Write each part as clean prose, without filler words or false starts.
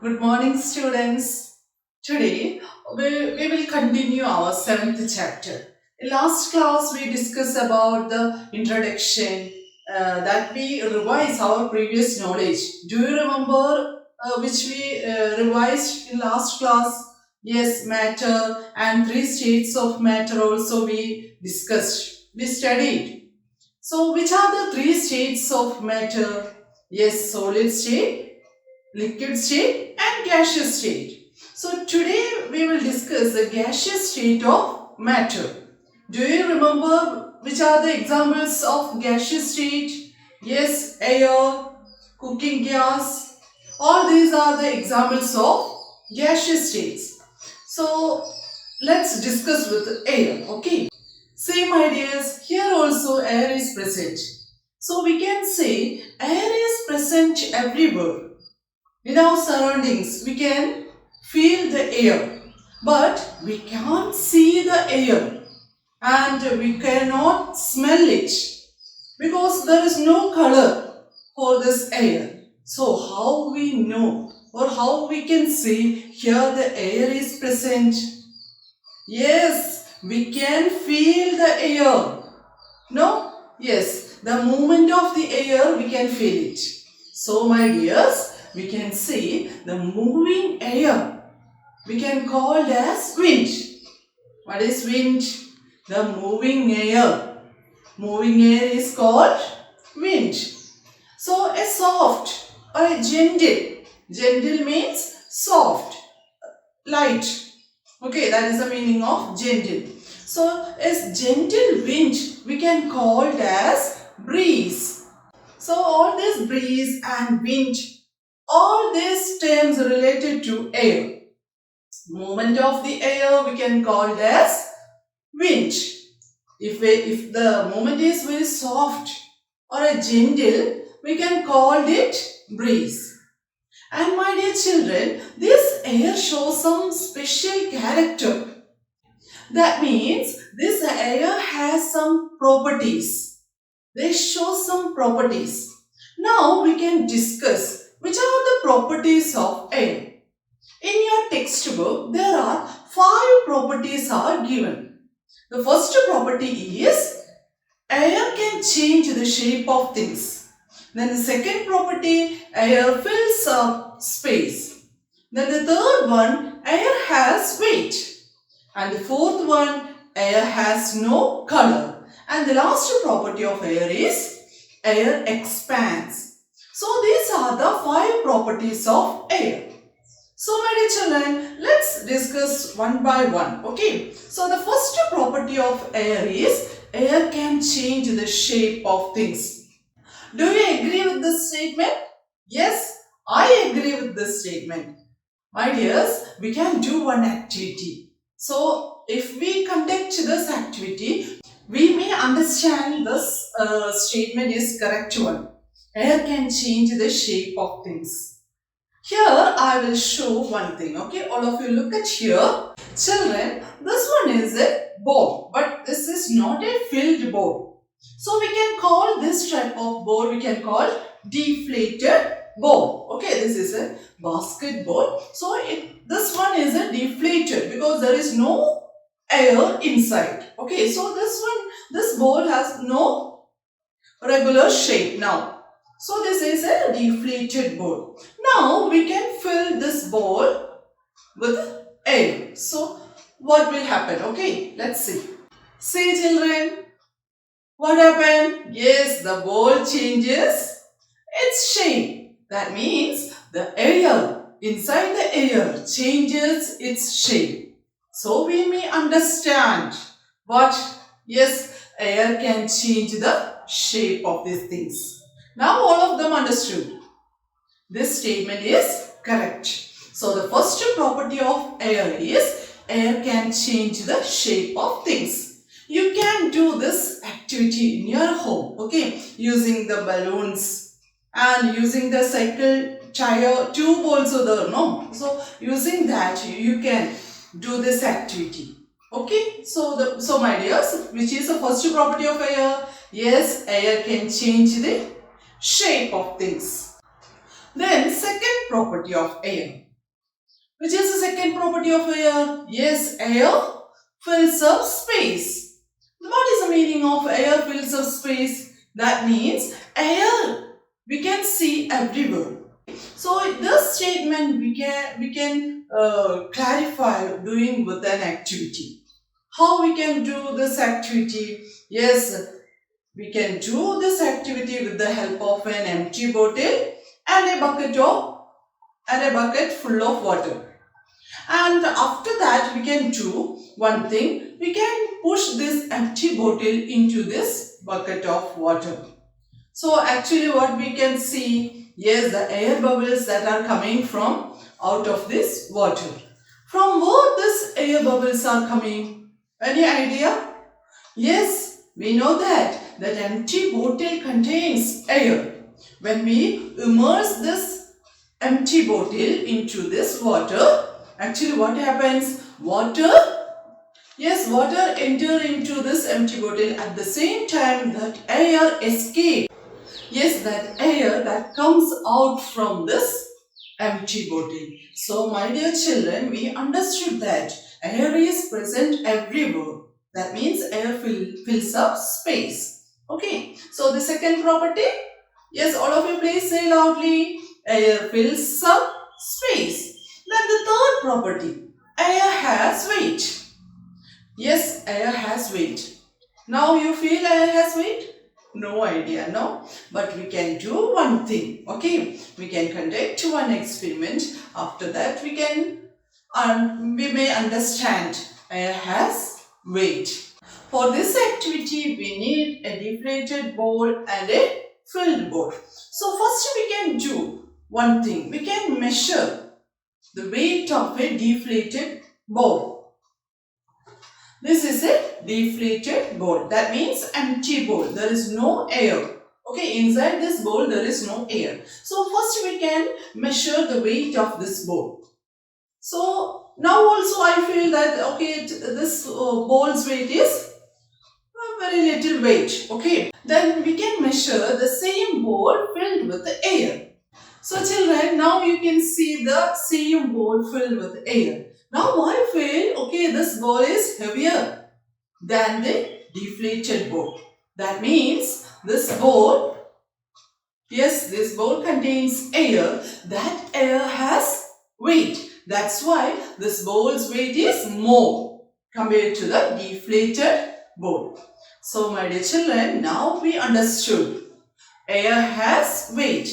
Good morning, students. Today we will continue our seventh chapter. In last class, we discussed about the introduction that we revise our previous knowledge. Do you remember which we revised in last class? Yes, matter and three states of matter also we discussed. We studied. So, which are the three states of matter? Yes, solid state, liquid state and gaseous state. So today we will discuss the gaseous state of matter. Do you remember which are the examples of gaseous state? Yes, air, cooking gas. All these are the examples of gaseous states. So let's discuss with air. Okay. See my dears, here also air is present. So we can say air is present everywhere. In our surroundings, we can feel the air, but we can't see the air and we cannot smell it because there is no color for this air. So how we know or how we can say here the air is present? Yes, we can feel the air. No? Yes, the movement of the air we can feel it. So my dears, we can see the moving air. We can call it as wind. What is wind? The moving air. Moving air is called wind. So a soft or a gentle. Gentle means soft, light. Okay, that is the meaning of gentle. So as gentle wind, we can call it as breeze. So all this breeze and wind, all these terms related to air. Movement of the air we can call it as wind. If the movement is very soft or a gentle, we can call it breeze. And my dear children, this air shows some special character. That means this air has some properties. They show some properties. Now we can discuss which are the properties of air. In your textbook, there are 5 properties are given. The first property is air can change the shape of things. Then the second property, air fills up space. Then the third one, air has weight. And the fourth one, air has no color. And the last property of air is air expands. So these are the 5 properties of air. So my dear children, let's discuss one by one. Okay. So the first property of air is air can change the shape of things. Do you agree with this statement? Yes, I agree with this statement. My dears, we can do one activity. So if we conduct this activity, we may understand this statement is correct one. Air can change the shape of things. Here I will show one thing. Okay, all of you look at here. Children, this one is a board, but this is not a filled board. So we can call this type of board, we can call deflated board. Okay, this is a basketball. So this one is a deflated because there is no air inside. Okay, so this ball has no regular shape now. So this is a deflated ball. Now we can fill this ball with air. So what will happen? Okay, let's see. See children, what happened? Yes, the ball changes its shape. That means the air, inside the air changes its shape. So we may understand what, yes, air can change the shape of these things. Now all of them understood. This statement is correct. So the first property of air is air can change the shape of things. You can do this activity in your home, okay, using the balloons and using the cycle tire tube also there, no? So using that you can do this activity. Okay, so my dears, which is the first property of air? Yes, air can change the shape of things. Then second property of air. Which is the second property of air? Yes, air fills up space. What is the meaning of air fills up space? That means air we can see everywhere. So this statement we can clarify doing with an activity. How we can do this activity? Yes, we can do this activity with the help of an empty bottle and a bucket full of water. And after that, we can do one thing. We can push this empty bottle into this bucket of water. So actually what we can see, yes, the air bubbles that are coming from out of this water. From where this air bubbles are coming? Any idea? Yes, we know that empty bottle contains air. When we immerse this empty bottle into this water, actually what happens? Water enter into this empty bottle. At the same time that air escapes. Yes, that air that comes out from this empty bottle. So, my dear children, we understood that air is present everywhere. That means air fills up space. Okay, so the second property, yes, all of you please say loudly, air fills up space. Then the third property, air has weight. Yes, air has weight. Now you feel air has weight? No idea, no? But we can do one thing, okay? We can conduct one experiment. After that, we may understand air has weight. For this activity, we need a deflated bowl and a filled bowl. So first we can do one thing. We can measure the weight of a deflated bowl. This is a deflated bowl. That means empty bowl. There is no air. Okay, inside this bowl there is no air. So first we can measure the weight of this bowl. So now also I feel that okay, this bowl's weight is very little weight. Okay, then we can measure the same bowl filled with air. So children, now you can see the same bowl filled with air. Now I feel, okay, this bowl is heavier than the deflated bowl. That means this bowl, yes, this bowl contains air. That air has weight. That's why this bowl's weight is more compared to the deflated bowl. So my dear children, now we understood air has weight.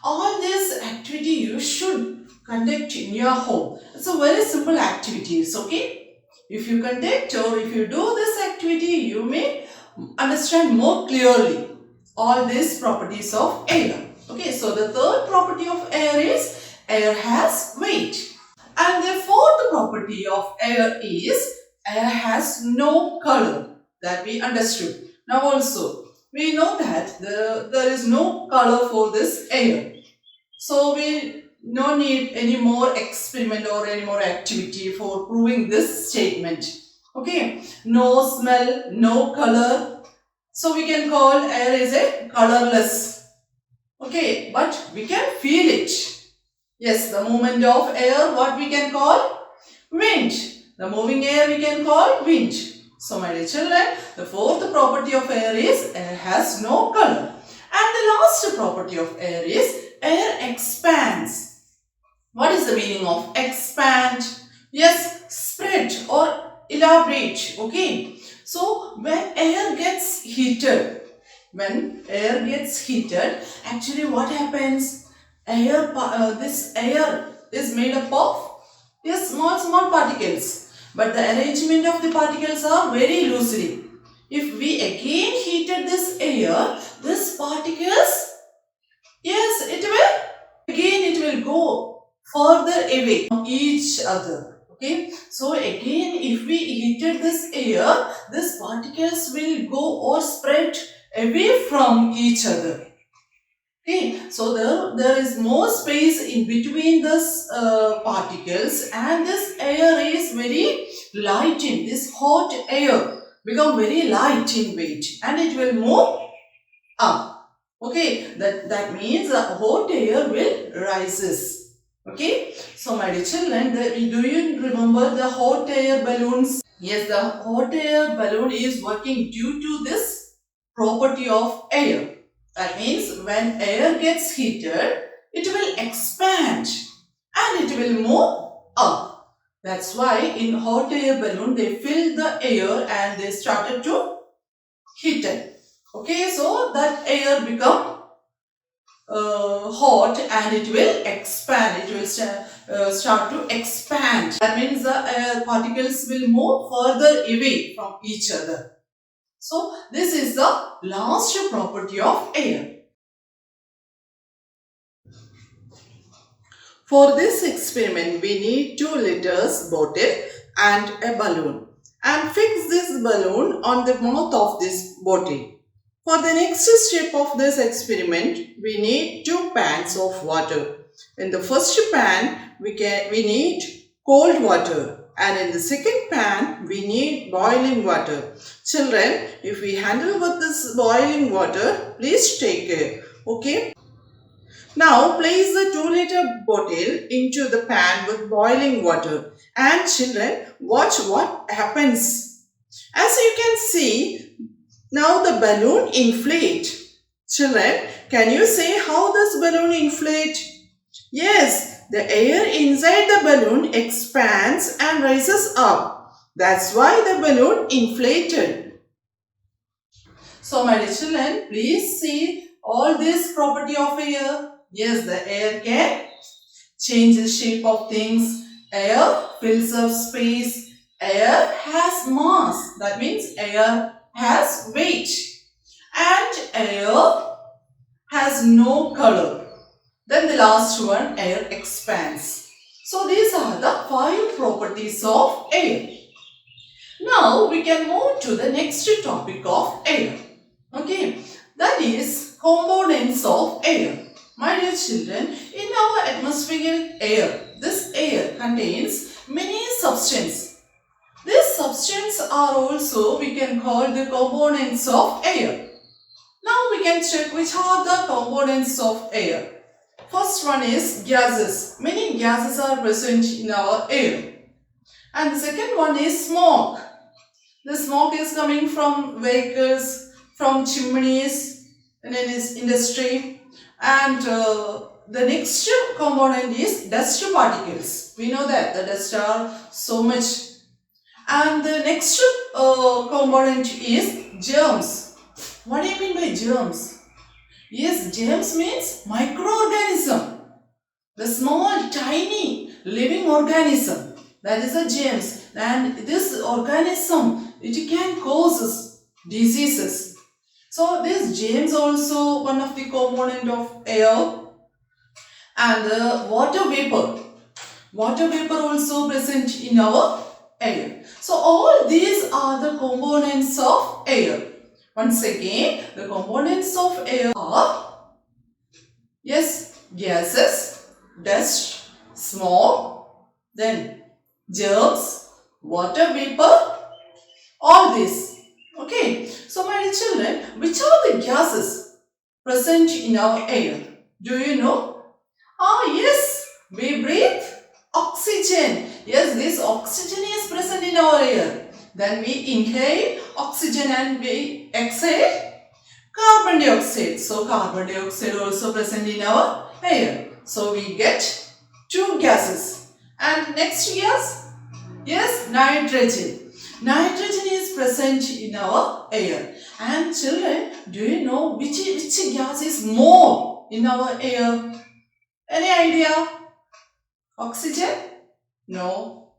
All this activity you should conduct in your home. It's a very simple activities, okay? If you conduct or if you do this activity, you may understand more clearly all these properties of air. Okay, so the third property of air is air has weight. And the fourth property of air is air has no color, that we understood. Now also, we know that there is no color for this air. So we no need any more experiment or any more activity for proving this statement. Okay, no smell, no color. So we can call air is a colorless. Okay, but we can feel it. Yes, the movement of air, what we can call? Wind. The moving air we can call wind. So my dear children, the fourth property of air is air has no color. And the last property of air is air expands. What is the meaning of expand? Yes, spread or elaborate. Okay. So when air gets heated, actually what happens? This air is made up of small particles. But the arrangement of the particles are very loosely. If we again heated this air, this particles, yes, it will go further away from each other. Okay, so again if we heated this air, these particles will go or spread away from each other. Okay, so there is more space in between this particles, and this air is very light in this hot air become very light in weight and it will move up. Okay, that means hot air will rises. Okay, so my dear children, do you remember the hot air balloons? Yes, the hot air balloon is working due to this property of air. That means when air gets heated, it will expand and it will move up. That's why in hot air balloon they filled the air and they started to heat it. Okay, so that air become hot and it will expand. It will start to expand. That means the particles will move further away from each other. So this is the last property of air. For this experiment, we need 2 liters bottle and a balloon, and fix this balloon on the mouth of this bottle. For the next step of this experiment, we need 2 pans of water. In the first pan, we need cold water, and in the second pan, we need boiling water. Children, if we handle with this boiling water, please take care. Okay? Now place the 2-liter bottle into the pan with boiling water, and children, watch what happens. As you can see, now the balloon inflate. Children, can you say how this balloon inflate? Yes, the air inside the balloon expands and rises up. That's why the balloon inflated. So my dear children, please see all this property of air. Yes, the air can change the shape of things. Air fills up space. Air has mass. That means air has weight. And air has no color. Then the last one, air expands. So these are the 5 properties of air. Now we can move to the next topic of air. Okay, that is components of air. My dear children, in our atmospheric air, this air contains many substances. These substances are also we can call the components of air. Now we can check which are the components of air. First one is gases. Many gases are present in our air. And the second one is smoke. The smoke is coming from vehicles, from chimneys in industry. And the next component is dust particles. We know that the dust are so much. And the next component is germs. What do you mean by germs? Yes, germs means microorganism. The small, tiny, living organism. That is a germs. And this organism, it can cause diseases. So this germs also one of the component of air. And the water vapor. Water vapor also present in our air. So all these are the components of air. Once again, the components of air are, yes, gases, dust, smoke, then germs, water vapor, all this. Okay. So my dear children, which are the gases present in our air? Do you know? Ah, yes, we breathe oxygen. Yes, this oxygen is present in our air. Then we inhale oxygen and we exhale carbon dioxide. So carbon dioxide also present in our air. So we get 2 gases. And next gas? Yes, nitrogen. Nitrogen is present in our air. And children, do you know which gas is more in our air? Any idea? Oxygen? No.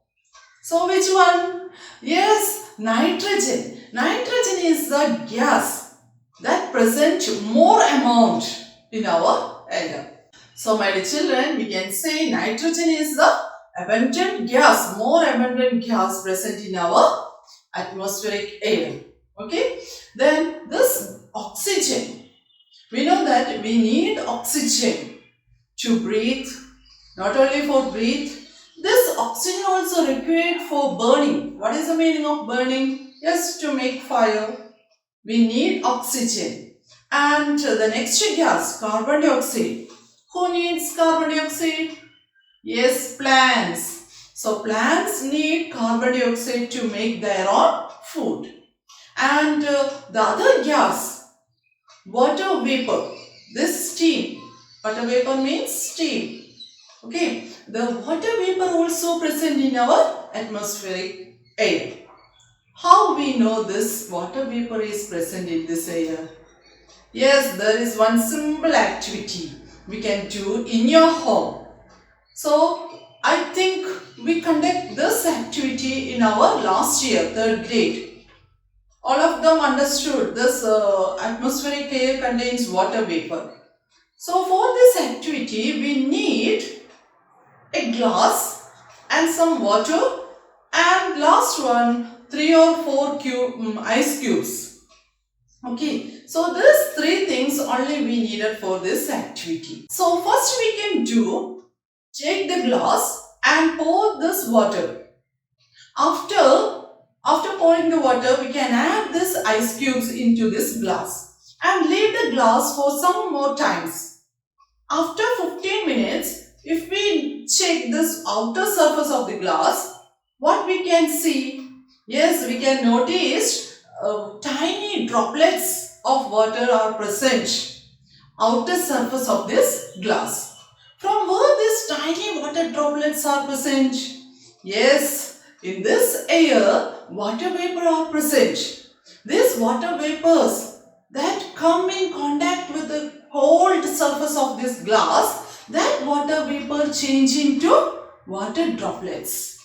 So which one? Yes, nitrogen. Nitrogen is the gas that presents more amount in our air. So my dear children, we can say nitrogen is the abundant gas, more abundant gas present in our atmospheric air. Okay. Then this oxygen. We know that we need oxygen to breathe, not only for breathe. This oxygen also required for burning. What is the meaning of burning? Yes, to make fire. We need oxygen. And the next gas, carbon dioxide. Who needs carbon dioxide? Yes, plants. So plants need carbon dioxide to make their own food. And the other gas, water vapor, this steam. Water vapor means steam. Okay, the water vapor also present in our atmospheric air. How we know this water vapor is present in this air? Yes, there is one simple activity we can do in your home. So, I think we conduct this activity in our last year, third grade. All of them understood this atmospheric air contains water vapor. So, for this activity, we need a glass and some water, and last one 3 or 4 ice cubes. Okay, so these three things only we needed for this activity. So first we can do, take the glass and pour this water. After pouring the water, we can add this ice cubes into this glass and leave the glass for some more times. After 15 minutes, if we check this outer surface of the glass, what we can see? Yes, we can notice tiny droplets of water are present outer surface of this glass. From where these tiny water droplets are present? Yes, in this air, water vapor are present. These water vapors that come in contact with the cold surface of this glass, that water vapor change into water droplets.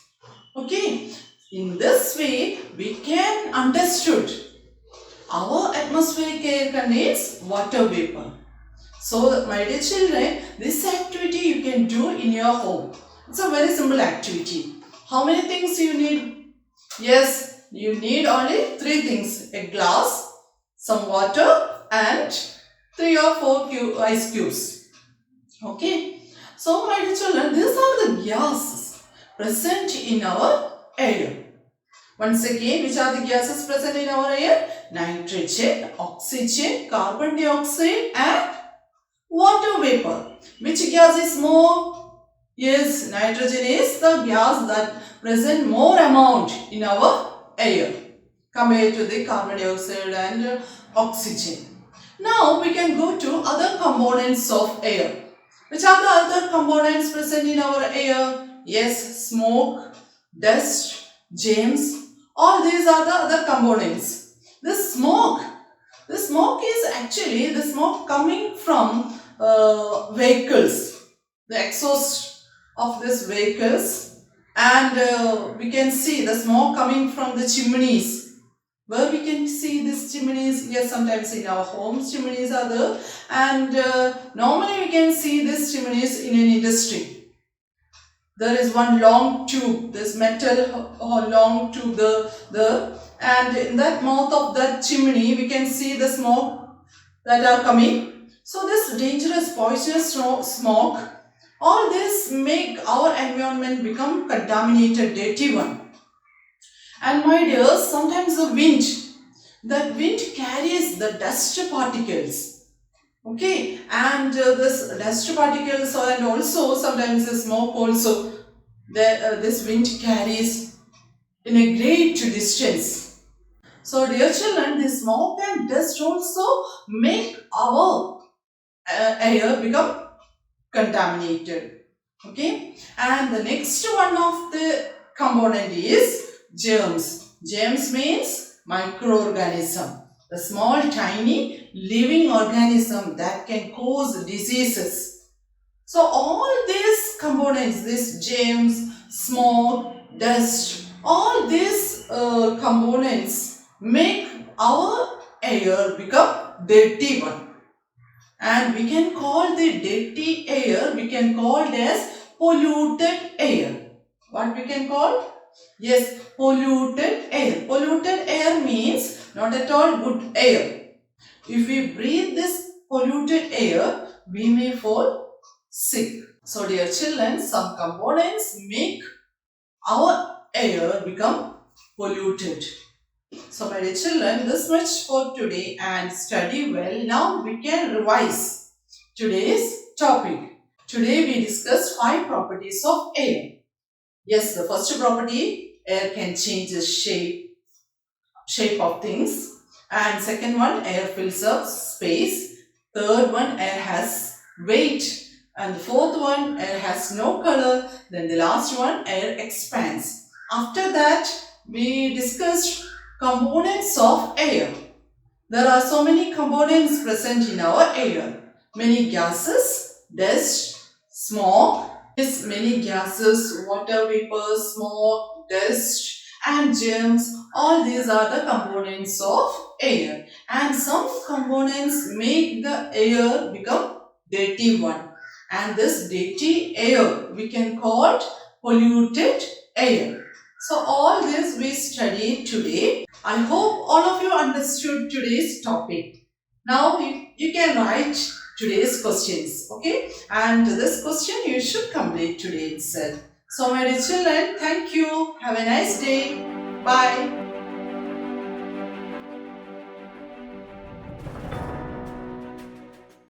Okay, in this way we can understood our atmospheric air contains water vapor. So my dear children, this activity you can do in your home. It's a very simple activity. How many things you need? Yes, you need only three things. A glass, some water and 3 or 4 ice cubes. Okay. So my dear children, these are the gases present in our air. Once again, which are the gases present in our air? Nitrogen, oxygen, carbon dioxide and water vapor. Which gas is more? Yes, nitrogen is the gas that present more amount in our air compared to the carbon dioxide and oxygen. Now we can go to other components of air. Which are the other components present in our air? Yes, smoke, dust, germs. All these are the other components. This smoke is actually the smoke coming from vehicles, the exhaust of these vehicles, and we can see the smoke coming from the chimneys. Where we can see these chimneys? Yes, sometimes in our homes chimneys are there, and normally we can see these chimneys in an industry. There is one long tube, this metal long tube there, and in that mouth of that chimney we can see the smoke that are coming. So this dangerous poisonous smoke, all this make our environment become contaminated, dirty one. And my dears, sometimes that wind carries the dust particles. Okay, and this dust particles and also sometimes the smoke also, this wind carries in a great distance. So dear children, this smoke and dust also make our air become contaminated. Okay, and the next one of the component is germs. Germs means microorganism, the small tiny living organism that can cause diseases. So all these components, this germs, smoke, dust, all these components make our air become dirty one. And we can call the dirty air, we can call it as polluted air. What we can call? Yes, polluted air. Polluted air means not at all good air. If we breathe this polluted air, we may fall sick. So dear children, some components make our air become polluted. So my dear children, this much for today, and study well. Now we can revise today's topic. Today we discuss 5 properties of air. Yes, the first property, air can change the shape of things. And second one, air fills up space. Third one, air has weight. And the fourth one, air has no color. Then the last one, air expands. After that, we discussed components of air. There are so many components present in our air. Many gases, dust, smoke. Yes, many gases, water vapor, smoke, dust and germs. All these are the components of air. And some components make the air become dirty one. And this dirty air we can call it polluted air. So all this we studied today. I hope all of you understood today's topic. Now you can write today's questions, okay? And this question you should complete today itself. So my dear children, thank you. Have a nice day. Bye.